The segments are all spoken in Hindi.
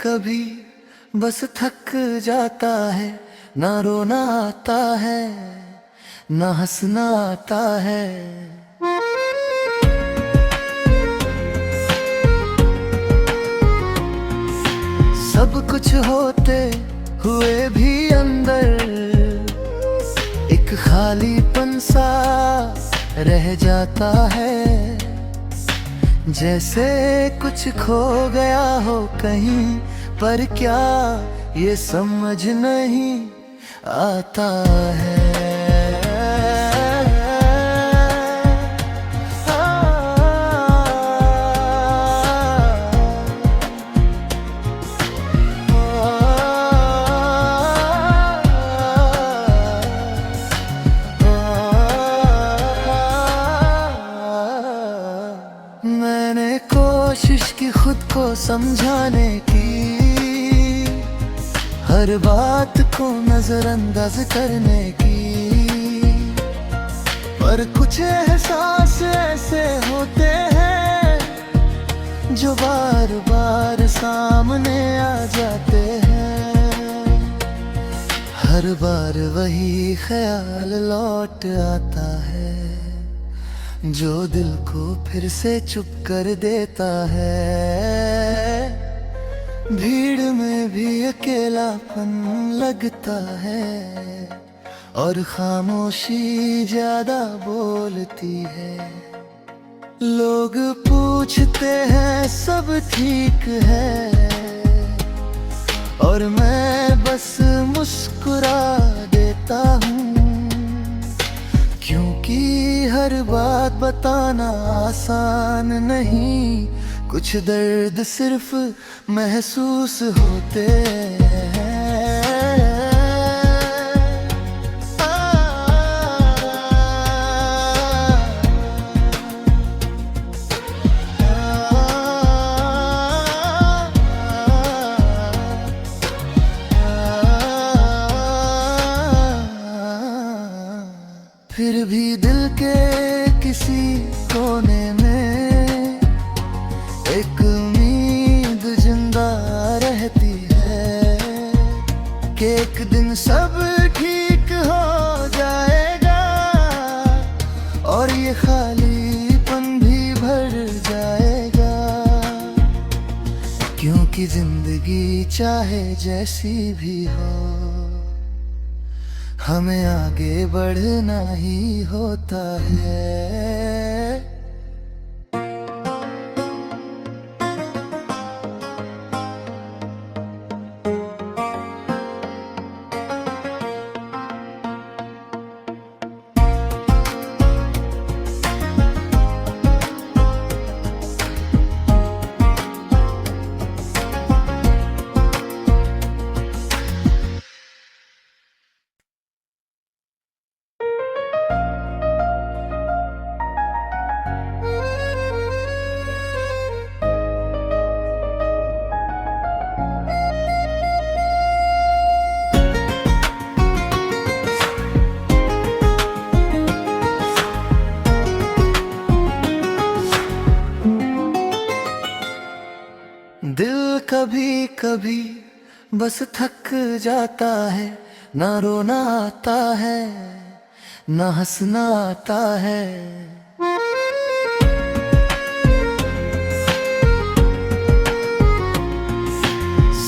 कभी बस थक जाता है, ना रोना आता है, ना हंसना आता है। सब कुछ होते हुए भी अंदर एक खालीपन सा रह जाता है। जैसे कुछ खो गया हो कहीं, पर क्या ये समझ नहीं आता है। मैंने कोशिश की खुद को समझाने की, हर बात को नजरअंदाज करने की, पर कुछ एहसास ऐसे होते हैं जो बार बार सामने आ जाते हैं। हर बार वही ख्याल लौट आता है जो दिल को फिर से चुप कर देता है। भीड़ में भी अकेलापन लगता है और खामोशी ज्यादा बोलती है। लोग पूछते हैं सब ठीक है, और मैं बस मुस्कुरा देता हूँ, क्योंकि हर बात बताना आसान नहीं। कुछ दर्द सिर्फ महसूस होते हैं। फिर भी दिल के किसी कोने में एक उम्मीद जिंदा रहती है कि एक दिन सब ठीक हो जाएगा और ये खालीपन भी भर जाएगा। क्योंकि जिंदगी चाहे जैसी भी हो, हमें आगे बढ़ना ही होता है। दिल कभी कभी बस थक जाता है, ना रोना आता है, ना हंसना आता है।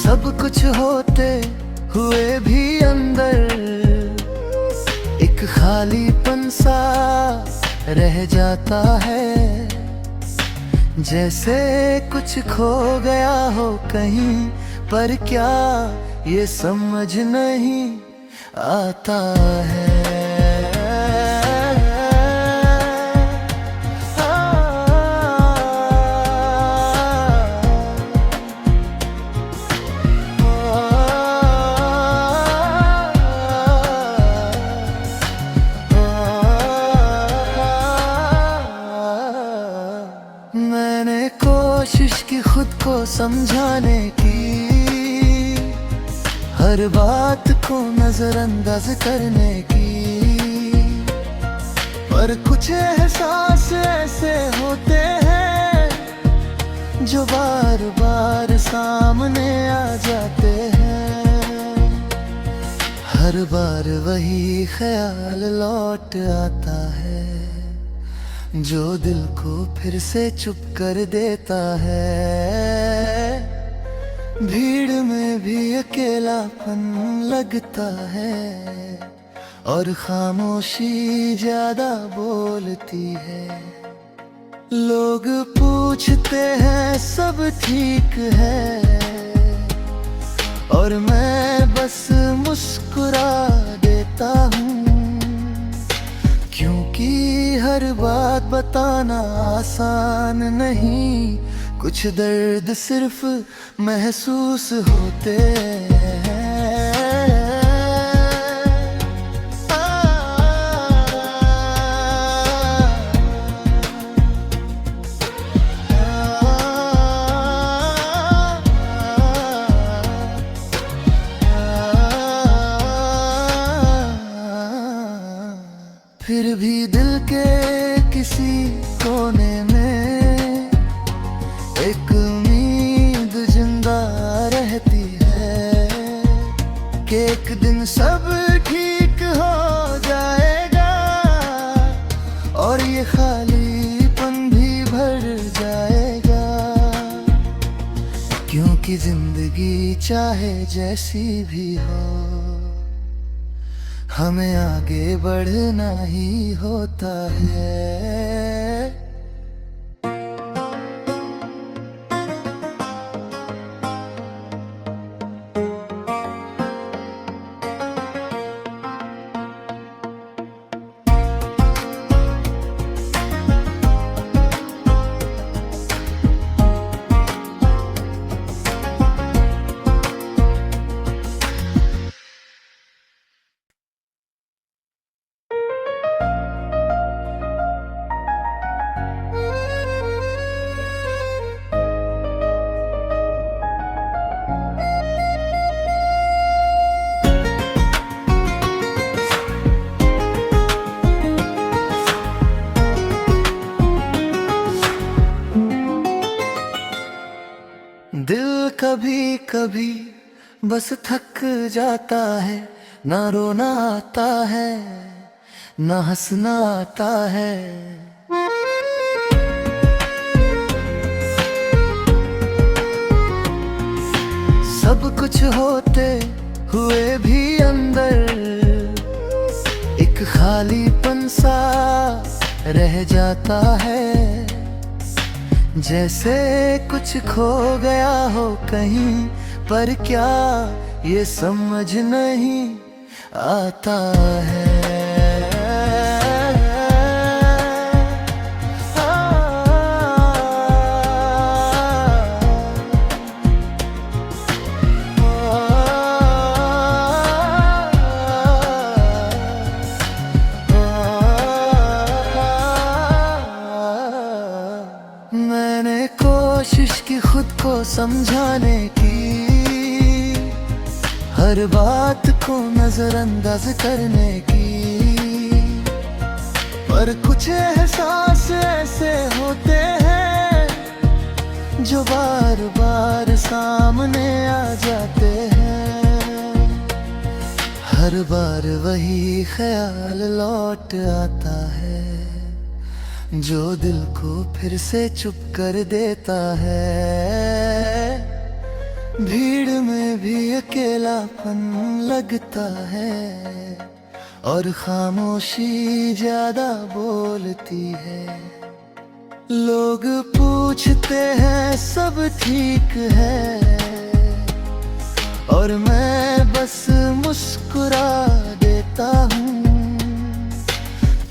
सब कुछ होते हुए भी अंदर एक खालीपन सा रह जाता है। जैसे कुछ खो गया हो कहीं, पर क्या ये समझ नहीं आता है। मैंने कोशिश की खुद को समझाने की, हर बात को नजरअंदाज करने की, पर कुछ एहसास ऐसे होते हैं जो बार बार सामने आ जाते हैं। हर बार वही ख्याल लौट आता है जो दिल को फिर से चुप कर देता है। भीड़ में भी अकेलापन लगता है और खामोशी ज्यादा बोलती है। लोग पूछते हैं सब ठीक है और मैं बस मुस्कुरा देता हूँ, क्योंकि हर बात बताना आसान नहीं। कुछ दर्द सिर्फ महसूस होते हैं। फिर भी दिल के किसी कोने में एक उम्मीद जिंदा रहती है कि एक दिन सब ठीक हो जाएगा और ये खालीपन भी भर जाएगा। क्योंकि जिंदगी चाहे जैसी भी हो, हमें आगे बढ़ना ही होता है। दिल कभी कभी बस थक जाता है, ना रोना आता है ना हंसना आता है। सब कुछ होते हुए भी अंदर एक खालीपन सा रह जाता है। जैसे कुछ खो गया हो कहीं, पर क्या ये समझ नहीं आता है। मैंने कोशिश की खुद को समझाने की, हर बात को नजरअंदाज करने की, पर कुछ एहसास ऐसे होते हैं जो बार बार सामने आ जाते हैं। हर बार वही ख्याल लौट आता है जो दिल को फिर से चुप कर देता है। भीड़ में भी अकेलापन लगता है और खामोशी ज्यादा बोलती है। लोग पूछते हैं सब ठीक है और मैं बस मुस्कुरा देता हूँ,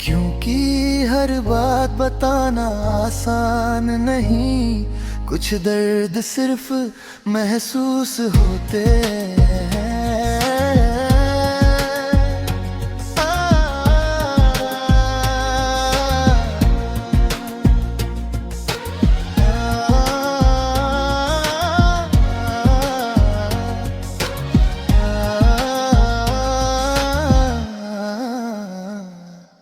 क्योंकि हर बात बताना आसान नहीं। कुछ दर्द सिर्फ महसूस होते हैं।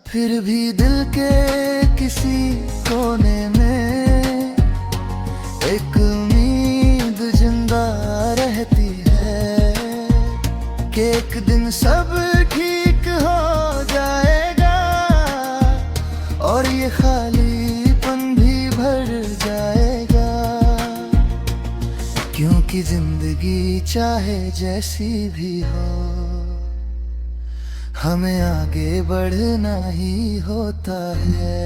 फिर भी दिल के किसी कोने में एक दिन सब ठीक हो जाएगा और ये खालीपन भी भर जाएगा, क्योंकि जिंदगी चाहे जैसी भी हो हमें आगे बढ़ना ही होता है।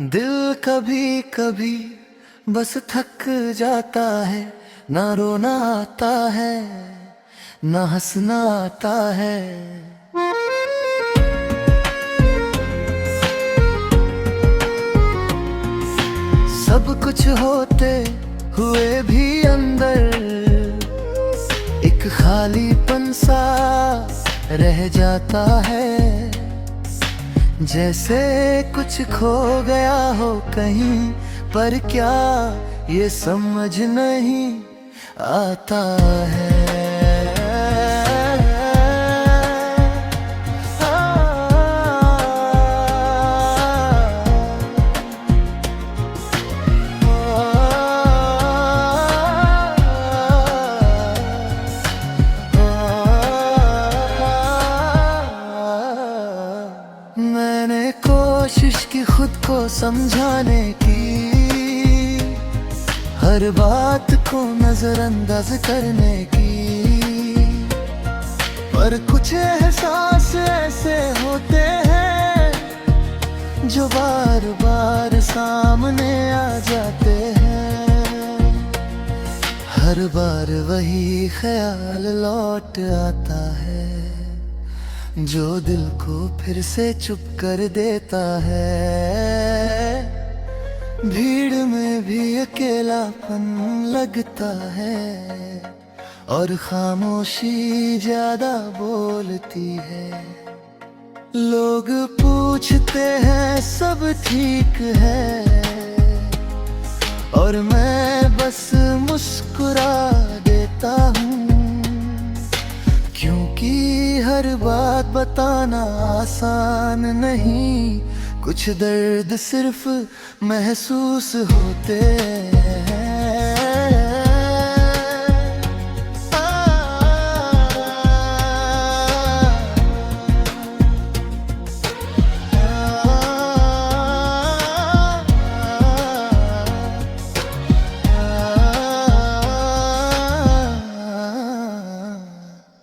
दिल कभी कभी बस थक जाता है, ना रोना आता है ना हंसना आता है। सब कुछ होते हुए भी अंदर एक खालीपन सा रह जाता है, जैसे कुछ खो गया हो कहीं, पर क्या ये समझ नहीं आता है। मैंने कोशिश की खुद को समझाने की, हर बात को नजरअंदाज करने की, पर कुछ एहसास ऐसे होते हैं जो बार बार सामने आ जाते हैं। हर बार वही ख्याल लौट आता है जो दिल को फिर से चुप कर देता है। भीड़ में भी अकेलापन लगता है और खामोशी ज्यादा बोलती है। लोग पूछते हैं सब ठीक है और मैं बस मुस्कुरा देता हूँ, क्योंकि हर बात बताना आसान नहीं, कुछ दर्द सिर्फ महसूस होते हैं।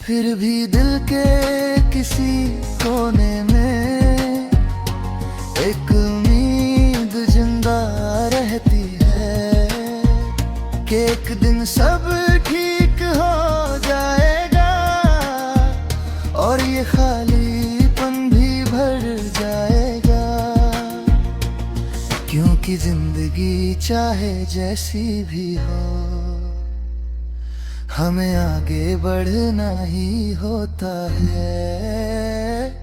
फिर भी दिल के किसी कोने में एक उम्मीद जिंदा रहती है कि एक दिन सब ठीक हो जाएगा और ये खालीपन भी भर जाएगा, क्योंकि जिंदगी चाहे जैसी भी हो हमें आगे बढ़ना ही होता है।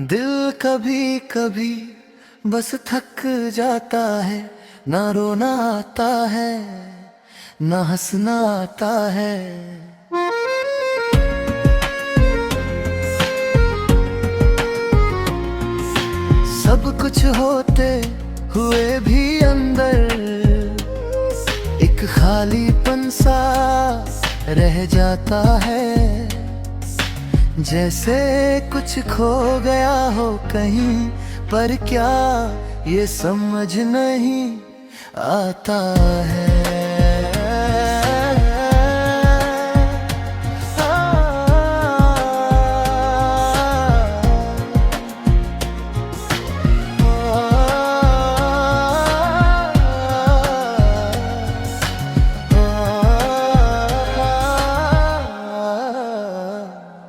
दिल कभी कभी बस थक जाता है, ना रोना आता है ना हंसना आता है। सब कुछ होते हुए भी अंदर एक खालीपन सा रह जाता है। जैसे कुछ खो गया हो कहीं, पर क्या ये समझ नहीं आता है।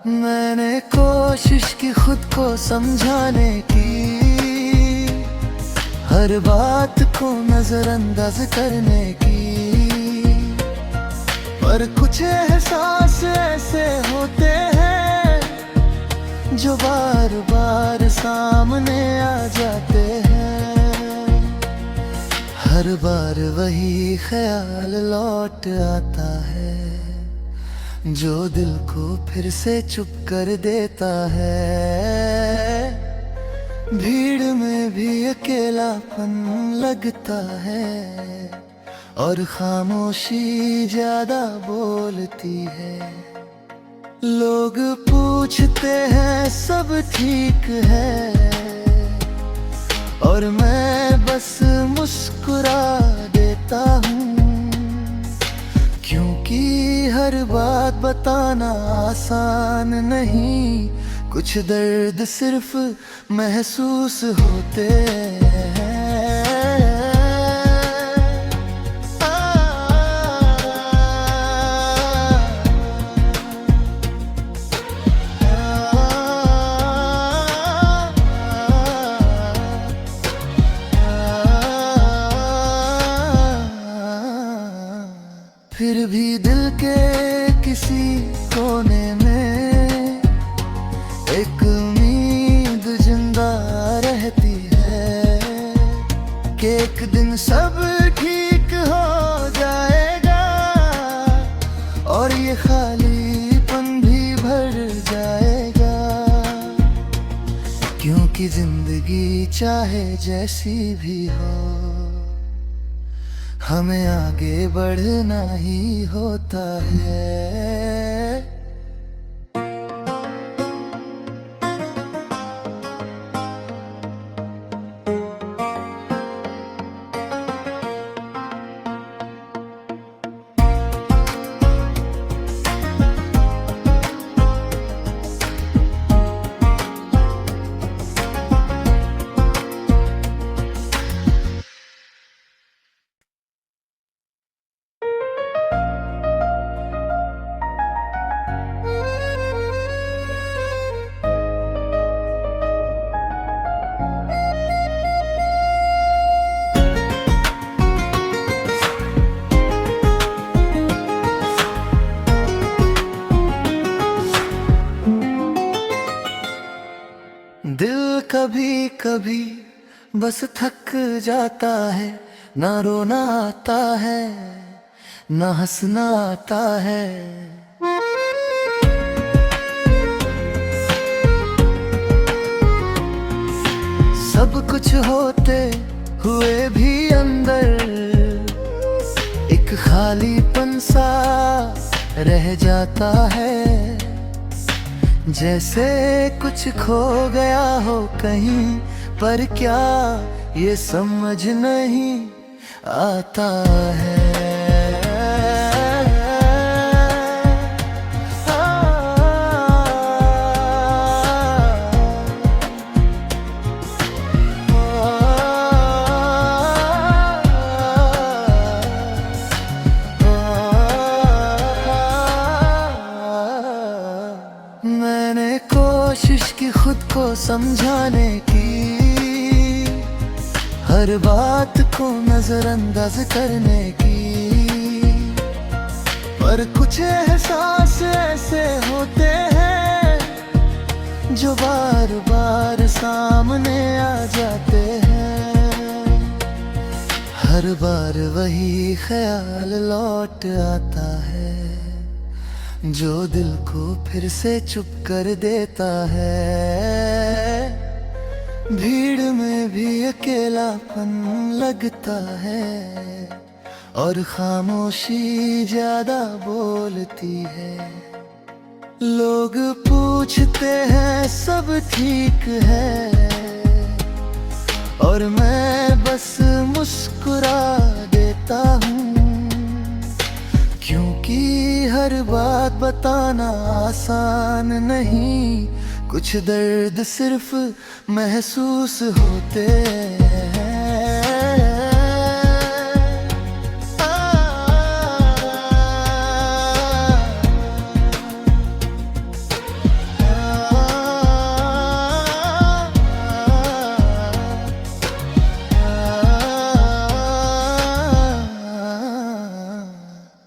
मैंने कोशिश की खुद को समझाने की, हर बात को नजरअंदाज करने की, पर कुछ एहसास ऐसे होते हैं जो बार बार सामने आ जाते हैं। हर बार वही ख्याल लौट आता है जो दिल को फिर से चुप कर देता है। भीड़ में भी अकेलापन लगता है और खामोशी ज्यादा बोलती है। लोग पूछते हैं सब ठीक है, और मैं बस मुस्कुरा देता हूँ, क्योंकि हर बात बताना आसान नहीं। कुछ दर्द सिर्फ महसूस होते हैं। फिर भी दिल के किसी कोने में एक उम्मीद जिंदा रहती है कि एक दिन सब ठीक हो जाएगा और ये खालीपन भी भर जाएगा। क्योंकि जिंदगी चाहे जैसी भी हो, हमें आगे बढ़ना ही होता है। दिल कभी कभी बस थक जाता है, ना रोना आता है ना हंसना आता है। सब कुछ होते हुए भी अंदर एक खालीपन सा रह जाता है। जैसे कुछ खो गया हो कहीं, पर क्या ये समझ नहीं आता है। मैंने कोशिश की खुद को समझाने की, हर बात को नजरअंदाज करने की, पर कुछ एहसास ऐसे होते हैं जो बार बार सामने आ जाते हैं। हर बार वही ख्याल लौट आता है जो दिल को फिर से चुप कर देता है। भीड़ में भी अकेलापन लगता है और खामोशी ज्यादा बोलती है। लोग पूछते हैं सब ठीक है और मैं बस मुस्कुरा देता हूँ, क्योंकि हर बात बताना आसान नहीं, कुछ दर्द सिर्फ महसूस होते हैं।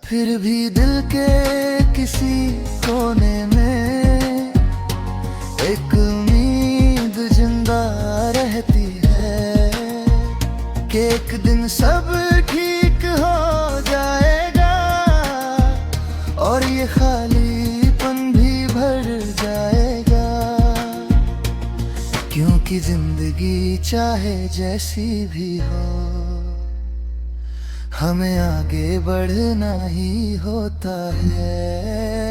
फिर भी दिल के किसी कोने में एक उम्मीद जिंदा रहती है कि एक दिन सब ठीक हो जाएगा और ये खालीपन भी भर जाएगा। क्योंकि जिंदगी चाहे जैसी भी हो, हमें आगे बढ़ना ही होता है।